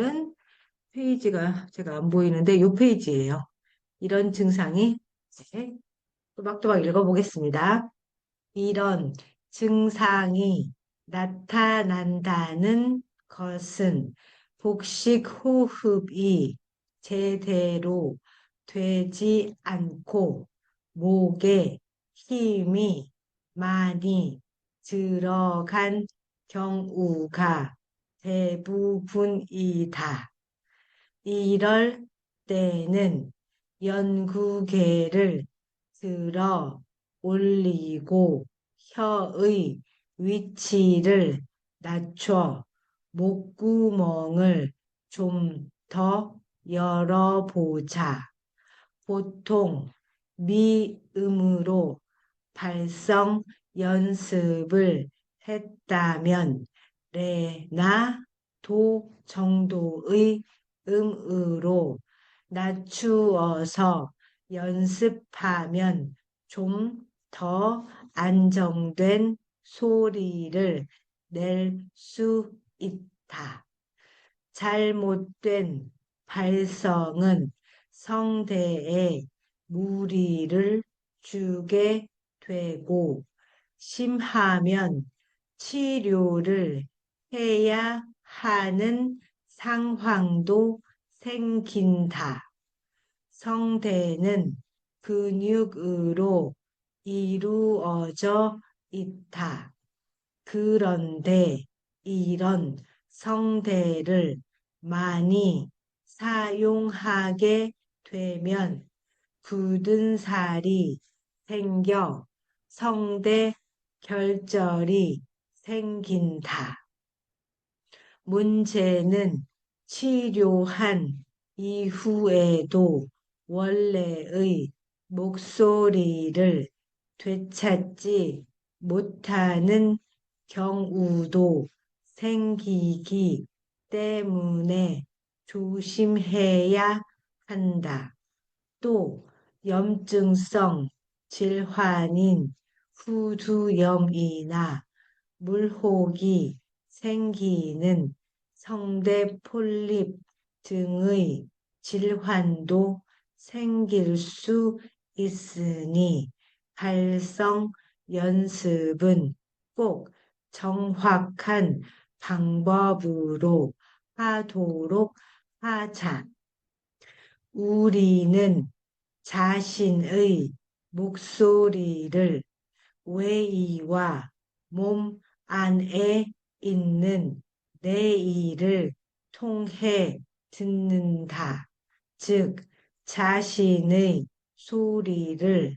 오늘은 페이지가 제가 안 보이는데 요 페이지예요. 이런 증상이 네, 또박또박 읽어보겠습니다. 이런 증상이 나타난다는 것은 복식 호흡이 제대로 되지 않고 목에 힘이 많이 들어간 경우가 대부분이다. 이럴 때는 연구개를 들어 올리고 혀의 위치를 낮춰 목구멍을 좀 더 열어보자. 보통 미음으로 발성 연습을 했다면 레나 도 정도의 음으로 낮추어서 연습하면 좀 더 안정된 소리를 낼 수 있다. 잘못된 발성은 성대에 무리를 주게 되고 심하면 치료를 해야 하는 상황도 생긴다. 성대는 근육으로 이루어져 있다. 그런데 이런 성대를 많이 사용하게 되면 굳은 살이 생겨 성대 결절이 생긴다. 문제는 치료한 이후에도 원래의 목소리를 되찾지 못하는 경우도 생기기 때문에 조심해야 한다. 또 염증성 질환인 후두염이나 물혹이 생기는 성대 폴립 등의 질환도 생길 수 있으니 발성 연습은 꼭 정확한 방법으로 하도록 하자. 우리는 자신의 목소리를 외이와 몸 안에 있는 내의를 통해 듣는다. 즉, 자신의 소리를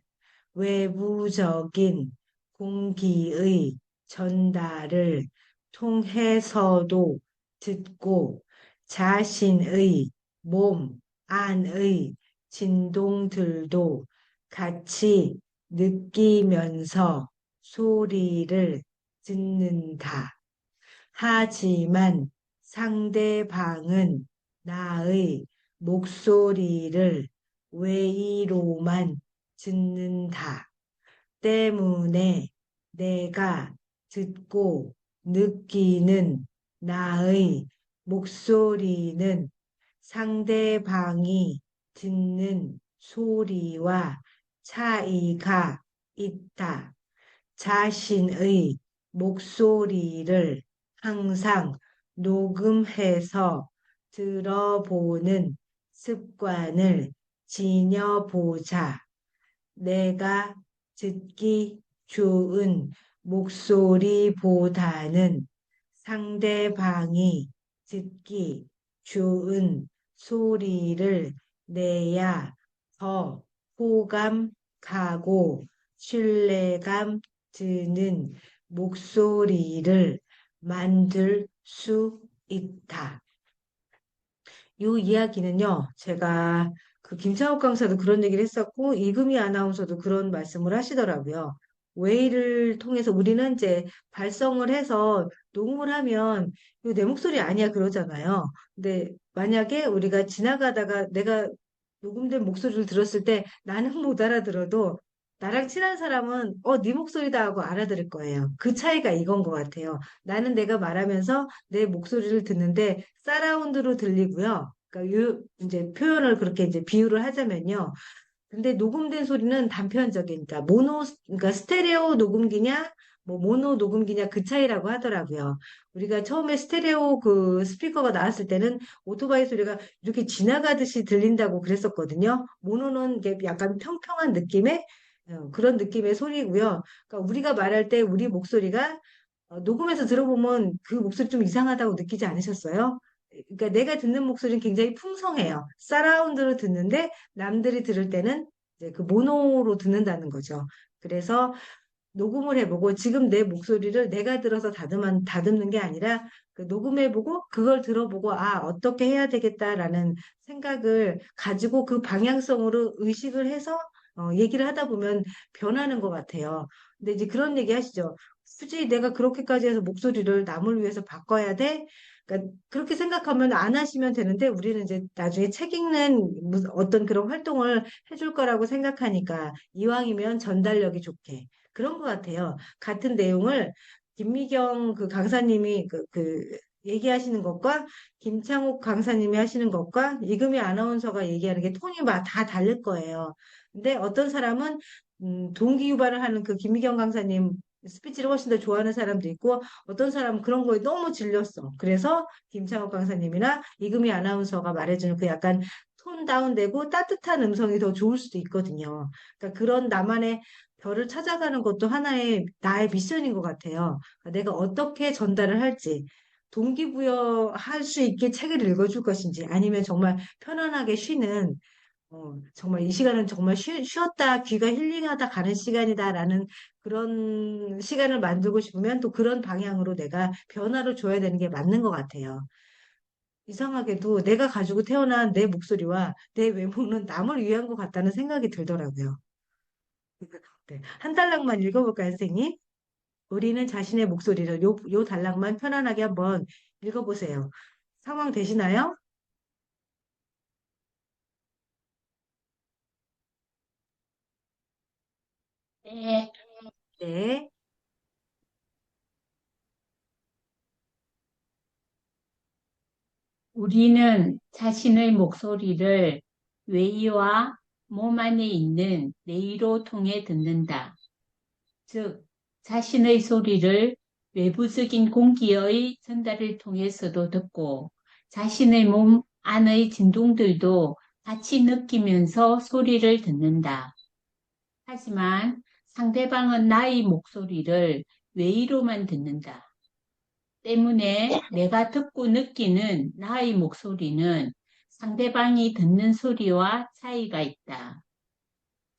외부적인 공기의 전달을 통해서도 듣고 자신의 몸 안의 진동들도 같이 느끼면서 소리를 듣는다. 하지만 상대방은 나의 목소리를 외의로만 듣는다. 때문에 내가 듣고 느끼는 나의 목소리는 상대방이 듣는 소리와 차이가 있다. 자신의 목소리를 항상 녹음해서 들어보는 습관을 지녀보자. 내가 듣기 좋은 목소리보다는 상대방이 듣기 좋은 소리를 내야 더 호감 가고 신뢰감 드는 목소리를 만들 수 있다. 이 이야기는요, 제가 그 김창욱 강사도 그런 얘기를 했었고, 이금희 아나운서도 그런 말씀을 하시더라고요. 웨이를 통해서 우리는 이제 발성을 해서 녹음을 하면 이거 내 목소리 아니야 그러잖아요. 근데 만약에 우리가 지나가다가 내가 녹음된 목소리를 들었을 때 나는 못 알아들어도 나랑 친한 사람은 네 목소리다 하고 알아들을 거예요. 그 차이가 이건 것 같아요. 나는 내가 말하면서 내 목소리를 듣는데 사라운드로 들리고요. 그러니까 이제 표현을 그렇게 이제 비유를 하자면요. 근데 녹음된 소리는 단편적인, 그러니까 그러니까 스테레오 녹음기냐, 뭐 모노 녹음기냐 그 차이라고 하더라고요. 우리가 처음에 스테레오 그 스피커가 나왔을 때는 오토바이 소리가 이렇게 지나가듯이 들린다고 그랬었거든요. 모노는 이게 약간 평평한 느낌의 그런 느낌의 소리고요. 그러니까 우리가 말할 때 우리 목소리가 녹음해서 들어보면 그 목소리 좀 이상하다고 느끼지 않으셨어요? 그러니까 내가 듣는 목소리는 굉장히 풍성해요. 사라운드로 듣는데 남들이 들을 때는 이제 그 모노로 듣는다는 거죠. 그래서 녹음을 해보고 지금 내 목소리를 내가 들어서 다듬는 게 아니라 그 녹음해보고 그걸 들어보고 어떻게 해야 되겠다라는 생각을 가지고 그 방향성으로 의식을 해서 얘기를 하다 보면 변하는 것 같아요. 근데 이제 그런 얘기 하시죠. 굳이 내가 그렇게까지 해서 목소리를 남을 위해서 바꿔야 돼? 그러니까 그렇게 생각하면 안 하시면 되는데 우리는 이제 나중에 책 읽는 어떤 그런 활동을 해줄 거라고 생각하니까 이왕이면 전달력이 좋게. 그런 것 같아요. 같은 내용을 김미경 그 강사님이 얘기하시는 것과 김창욱 강사님이 하시는 것과 이금희 아나운서가 얘기하는 게 톤이 다 다를 거예요. 근데 어떤 사람은 동기 유발을 하는 그 김미경 강사님 스피치를 훨씬 더 좋아하는 사람도 있고 어떤 사람은 그런 거에 너무 질렸어. 그래서 김창욱 강사님이나 이금희 아나운서가 말해주는 그 약간 톤 다운되고 따뜻한 음성이 더 좋을 수도 있거든요. 그러니까 그런 나만의 별을 찾아가는 것도 하나의 나의 미션인 것 같아요. 그러니까 내가 어떻게 전달을 할지, 동기부여할 수 있게 책을 읽어줄 것인지, 아니면 정말 편안하게 쉬는, 정말 이 시간은 정말 쉬었다, 귀가 힐링하다 가는 시간이다라는 그런 시간을 만들고 싶으면 또 그런 방향으로 내가 변화를 줘야 되는 게 맞는 것 같아요. 이상하게도 내가 가지고 태어난 내 목소리와 내 외모는 남을 위한 것 같다는 생각이 들더라고요. 네. 한 달락만 읽어볼까요, 선생님? 우리는 자신의 목소리를 요 단락만 편안하게 한번 읽어보세요. 상황 되시나요? 네, 네. 우리는 자신의 목소리를 웨이와 몸 안에 있는 뇌로 통해 듣는다. 즉, 자신의 소리를 외부적인 공기의 전달을 통해서도 듣고 자신의 몸 안의 진동들도 같이 느끼면서 소리를 듣는다. 하지만 상대방은 나의 목소리를 웨이로만 듣는다. 때문에 내가 듣고 느끼는 나의 목소리는 상대방이 듣는 소리와 차이가 있다.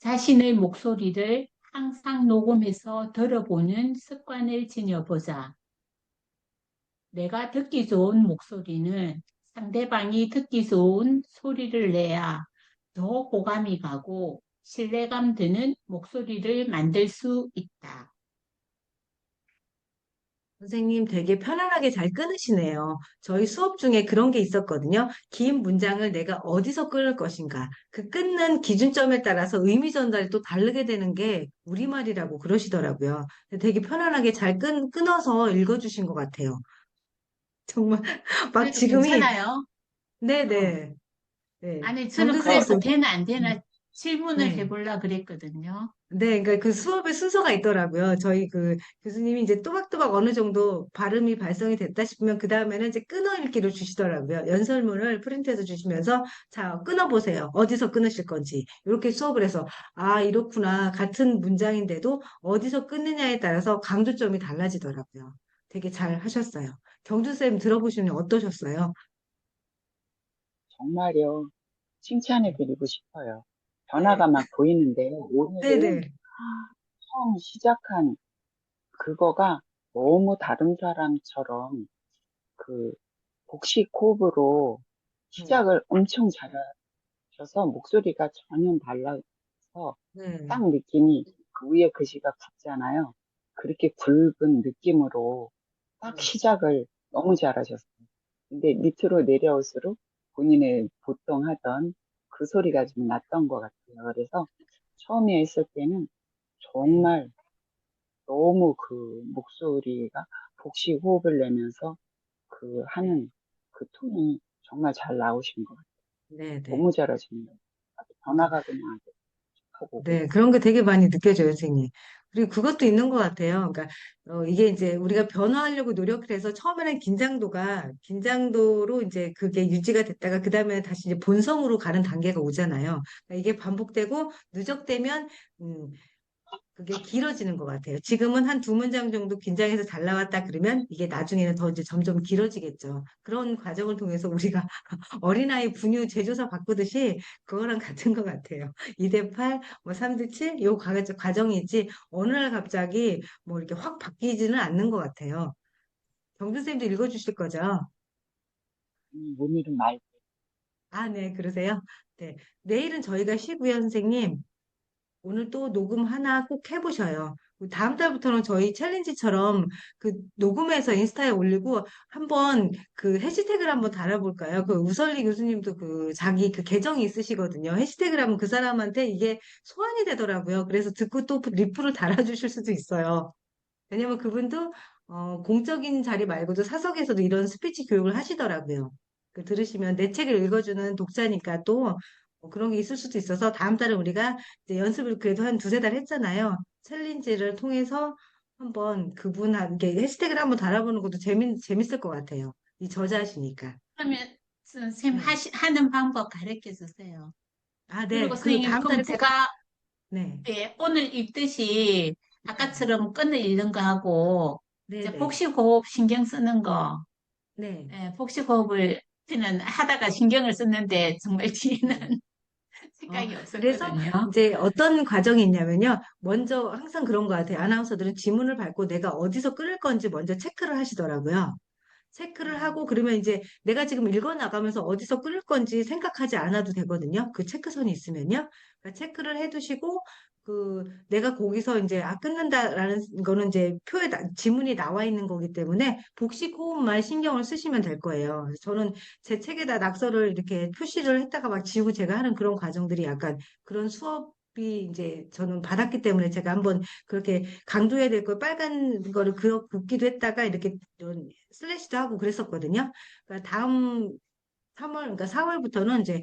자신의 목소리를 항상 녹음해서 들어보는 습관을 지녀보자. 내가 듣기 좋은 목소리는 상대방이 듣기 좋은 소리를 내야 더 호감이 가고 신뢰감 드는 목소리를 만들 수 있다. 선생님 되게 편안하게 잘 끊으시네요. 저희 수업 중에 그런 게 있었거든요. 긴 문장을 내가 어디서 끊을 것인가. 그 끊는 기준점에 따라서 의미 전달이 또 다르게 되는 게 우리말이라고 그러시더라고요. 되게 편안하게 잘 끊어서 읽어주신 것 같아요. 정말 막 그래도 지금이 괜찮아요. 어. 네네. 네. 아니, 저는 그래서 정주쌤, 되나 안 되나 질문을 네. 해보려고 그랬거든요. 네, 그러니까 그 수업의 순서가 있더라고요. 저희 그 교수님이 이제 또박또박 어느 정도 발음이 발성이 됐다 싶으면 그 다음에는 이제 끊어읽기를 주시더라고요. 연설문을 프린트해서 주시면서 자, 끊어보세요. 어디서 끊으실 건지. 이렇게 수업을 해서 이렇구나. 같은 문장인데도 어디서 끊느냐에 따라서 강조점이 달라지더라고요. 되게 잘 하셨어요. 경주쌤 들어보시면 어떠셨어요? 정말요. 칭찬해 네. 드리고 싶어요. 네. 변화가 막 보이는데 오늘은 네네. 처음 시작한 그거가 너무 다른 사람처럼 그 복식 호흡으로 네. 시작을 엄청 잘하셔서 목소리가 전혀 달라서 네. 딱 느낌이 그 위에 글씨가 굵잖아요. 그렇게 굵은 느낌으로 딱 네. 시작을 너무 잘하셨어요. 근데 밑으로 내려올수록 본인의 보통 하던 그 소리가 좀 났던 것 같아요. 그래서 처음에 했을 때는 네, 정말 너무 그 목소리가 복식 호흡을 내면서 그 네, 하는 그 톤이 정말 잘 나오신 것 같아요. 네, 네. 너무 잘하시는 것 같아요. 아주 그러니까 변화가 그냥 아주 하고 오고 네, 있어요. 그런 게 되게 많이 느껴져요, 선생님. 그리고 그것도 있는 것 같아요. 그러니까, 이게 이제 우리가 변화하려고 노력을 해서 처음에는 긴장도로 이제 그게 유지가 됐다가, 그 다음에 다시 이제 본성으로 가는 단계가 오잖아요. 그러니까 이게 반복되고 누적되면, 음, 그게 길어지는 것 같아요. 지금은 한 두 문장 정도 긴장해서 잘 나왔다 그러면 이게 나중에는 더 이제 점점 길어지겠죠. 그런 과정을 통해서 우리가 어린아이 분유 제조사 바꾸듯이 그거랑 같은 것 같아요. 2대 8, 뭐 3대 7, 요 과정이지 어느 날 갑자기 뭐 이렇게 확 바뀌지는 않는 것 같아요. 경준 쌤도 읽어주실 거죠? 오늘은 말 아, 네, 그러세요? 네. 내일은 저희가 쉬고요, 선생님. 오늘 또 녹음 하나 꼭 해보셔요. 다음 달부터는 저희 챌린지처럼 그 녹음해서 인스타에 올리고 한번 그 해시태그를 한번 달아볼까요? 그 우설리 교수님도 그 자기 그 계정이 있으시거든요. 해시태그를 하면 그 사람한테 이게 소환이 되더라고요. 그래서 듣고 또 리플을 달아주실 수도 있어요. 왜냐면 그분도 공적인 자리 말고도 사석에서도 이런 스피치 교육을 하시더라고요. 그 들으시면 내 책을 읽어주는 독자니까 또 그런 게 있을 수도 있어서 다음 달에 우리가 이제 연습을 그래도 한 두세 달 했잖아요. 챌린지를 통해서 한번 그분한테 해시태그를 한번 달아보는 것도 재밌을 것 같아요. 이 저자시니까. 그러면 선생님 네. 하는 방법 가르쳐 주세요. 아, 그리고 네. 그 선생님, 다음 그럼 달에 꼭, 제가 네. 예, 오늘 읽듯이 네. 아까처럼 끈을 읽는 거 하고 네, 이제 네. 복식호흡 신경 쓰는 거, 네. 예, 복식호흡을 저는 하다가 신경을 썼는데 정말 네. 뒤에는 어, 생각이 그래서 없었거든요. 이제 어떤 과정이 있냐면요. 먼저 항상 그런 것 같아요. 아나운서들은 지문을 밟고 내가 어디서 끊을 건지 먼저 체크를 하시더라고요. 체크를 하고 그러면 이제 내가 지금 읽어 나가면서 어디서 끊을 건지 생각하지 않아도 되거든요. 그 체크선이 있으면요. 그러니까 체크를 해두시고 그 내가 거기서 이제 끊는다라는 거는 이제 지문이 나와 있는 거기 때문에 복식 호흡만 신경을 쓰시면 될 거예요. 그래서 저는 제 책에다 낙서를 이렇게 표시를 했다가 막 지우고 제가 하는 그런 과정들이 약간 그런 수업이 이제 저는 받았기 때문에 제가 한번 그렇게 강조해야 될 걸 빨간 거를 긋기도 했다가 이렇게 좀 슬래시도 하고 그랬었거든요. 그러니까 다음 3월, 그러니까 4월부터는 이제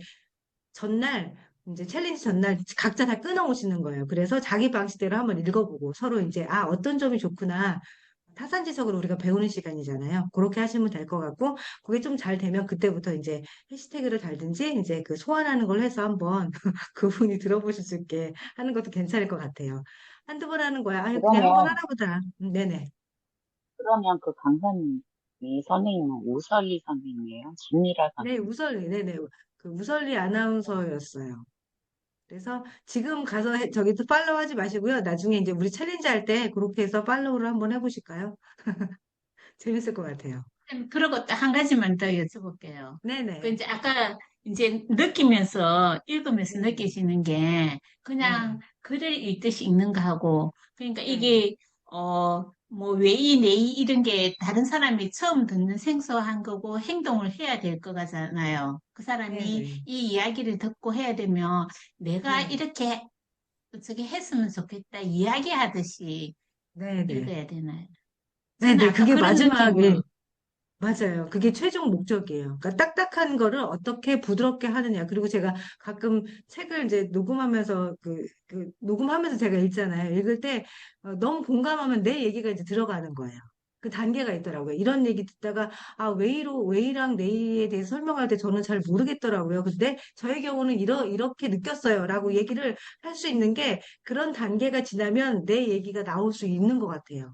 전날, 이제 챌린지 전날 각자 다 끊어오시는 거예요. 그래서 자기 방식대로 한번 읽어보고 서로 이제, 아, 어떤 점이 좋구나. 타산지석으로 우리가 배우는 시간이잖아요. 그렇게 하시면 될 것 같고, 그게 좀 잘 되면 그때부터 이제 해시태그를 달든지 이제 그 소환하는 걸 해서 한번 그분이 들어보실 수 있게 하는 것도 괜찮을 것 같아요. 한두 번 하는 거야. 아, 그냥 한 번 그러면 하나 보다. 네네. 그러면 그 강사님 이 선생님은 우설리 선생님이에요? 김미라 네, 선생님. 네네. 그 우설리 아나운서였어요. 그래서 지금 가서 저기도 팔로우 하지 마시고요. 나중에 이제 우리 챌린지 할 때 그렇게 해서 팔로우를 한번 해보실까요? 재밌을 것 같아요. 그리고 또 한 가지만 더 여쭤볼게요. 그 네네. 이제 아까 이제 느끼면서 읽으면서 네네. 느끼시는 게 그냥 네네. 글을 읽듯이 읽는 거하고 그러니까 네. 이게 뭐 왜이 내이 이런 게 다른 사람이 처음 듣는 생소한 거고 행동을 해야 될 거 같잖아요. 그 사람이 네네. 이 이야기를 듣고 해야 되면 내가 네. 이렇게 어떻게 했으면 좋겠다 이야기하듯이 네네. 읽어야 되나요? 저는 네네. 아까 그게 그런 마지막에, 느낌을 맞아요. 그게 최종 목적이에요. 그러니까 딱딱한 거를 어떻게 부드럽게 하느냐. 그리고 제가 가끔 책을 이제 녹음하면서 녹음하면서 제가 읽잖아요. 읽을 때 너무 공감하면 내 얘기가 이제 들어가는 거예요. 그 단계가 있더라고요. 이런 얘기 듣다가 아, 웨이랑 네이에 대해서 설명할 때 저는 잘 모르겠더라고요. 근데 저의 경우는 이렇게 느꼈어요라고 얘기를 할 수 있는 게 그런 단계가 지나면 내 얘기가 나올 수 있는 것 같아요.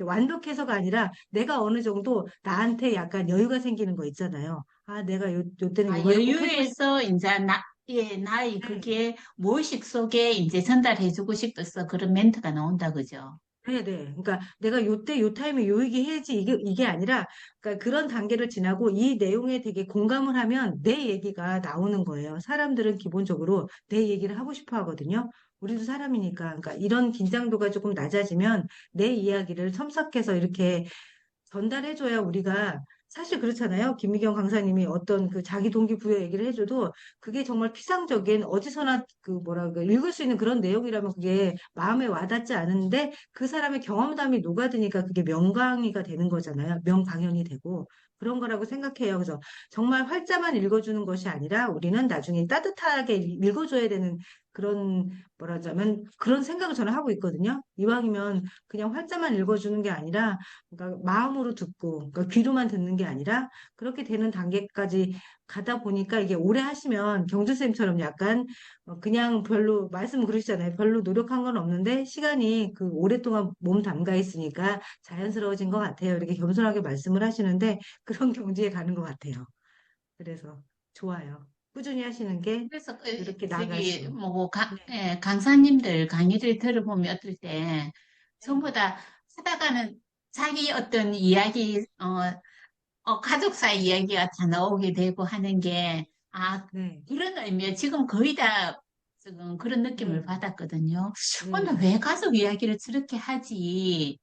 완벽해서가 아니라 내가 어느 정도 나한테 약간 여유가 생기는 거 있잖아요. 아, 내가 요때는 요거를 꼭 해주고 싶, 여유에서 이제 나의 네. 그게 무의식 속에 이제 전달해주고 싶어서 그런 멘트가 나온다, 그죠? 네네. 그러니까 내가 요때 요 타임에 요 얘기 해야지 이게 아니라 그러니까 그런 단계를 지나고 이 내용에 되게 공감을 하면 내 얘기가 나오는 거예요. 사람들은 기본적으로 내 얘기를 하고 싶어 하거든요. 우리도 사람이니까. 그러니까 이런 긴장도가 조금 낮아지면 내 이야기를 첨삭해서 이렇게 전달해줘야 우리가 사실 그렇잖아요. 김미경 강사님이 어떤 그 자기 동기부여 얘기를 해줘도 그게 정말 피상적인 어디서나 그 뭐라 그 읽을 수 있는 그런 내용이라면 그게 마음에 와닿지 않은데 그 사람의 경험담이 녹아드니까 그게 명강의가 되는 거잖아요. 명강연이 되고 그런 거라고 생각해요. 그래서 정말 활자만 읽어주는 것이 아니라 우리는 나중에 따뜻하게 읽어줘야 되는 그런 뭐라자면 그런 생각을 저는 하고 있거든요. 이왕이면 그냥 활자만 읽어주는 게 아니라 그러니까 마음으로 듣고, 그러니까 귀로만 듣는 게 아니라 그렇게 되는 단계까지 가다 보니까 이게 오래 하시면 경주쌤처럼 약간 그냥 별로 말씀 그러시잖아요. 별로 노력한 건 없는데 시간이 그 오랫동안 몸 담가 있으니까 자연스러워진 것 같아요. 이렇게 겸손하게 말씀을 하시는데 그런 경지에 가는 것 같아요. 그래서 좋아요. 꾸준히 하시는 게 그래서 이렇게 저기 나아갈수록. 뭐 네, 강사님들 강의를 들어보면 어떨 때 네, 전부 다 하다가는 자기 어떤 이야기 가족사 이야기가 다 나오게 되고 하는 게 네, 그런 의미에 지금 거의 다 지금 그런 느낌을 네, 받았거든요. 나 네. 왜 가족 이야기를 저렇게 하지?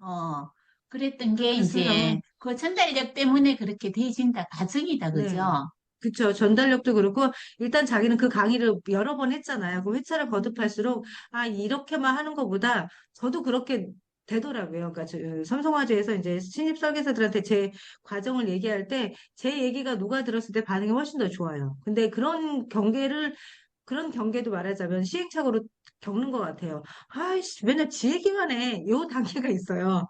그랬던 게 그렇습니다. 뭐, 이제 그 전달력 때문에 그렇게 돼진다 가정이다 네. 그죠? 그쵸. 전달력도 그렇고, 일단 자기는 그 강의를 여러 번 했잖아요. 그 회차를 거듭할수록, 아, 이렇게만 하는 것보다, 저도 그렇게 되더라고요. 그러니까 삼성화재에서 이제 신입 설계사들한테 제 과정을 얘기할 때, 제 얘기가 누가 들었을 때 반응이 훨씬 더 좋아요. 근데 그런 경계도 말하자면 시행착오로 겪는 것 같아요. 아이씨, 맨날 지 얘기만 해. 요 단계가 있어요.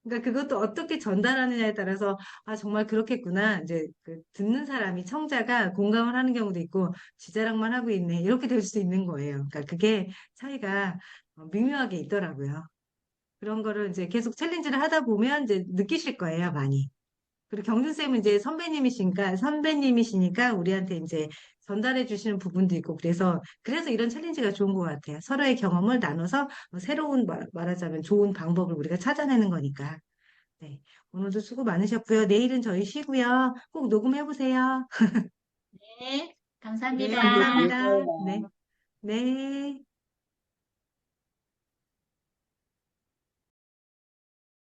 그러니까 그것도 어떻게 전달하느냐에 따라서 아 정말 그렇겠구나 이제 그 듣는 사람이 청자가 공감을 하는 경우도 있고 지자랑만 하고 있네 이렇게 될 수 있는 거예요. 그러니까 그게 차이가 미묘하게 있더라고요. 그런 거를 이제 계속 챌린지를 하다 보면 이제 느끼실 거예요, 많이. 그리고 경준쌤은 이제 선배님이시니까 우리한테 이제 전달해 주시는 부분도 있고, 그래서 이런 챌린지가 좋은 것 같아요. 서로의 경험을 나눠서 새로운 말하자면 좋은 방법을 우리가 찾아내는 거니까. 네. 오늘도 수고 많으셨고요. 내일은 저희 쉬고요. 꼭 녹음해 보세요. 네, 네, 감사합니다. 선생님 감사합니다. 네. 즐거워요. 네.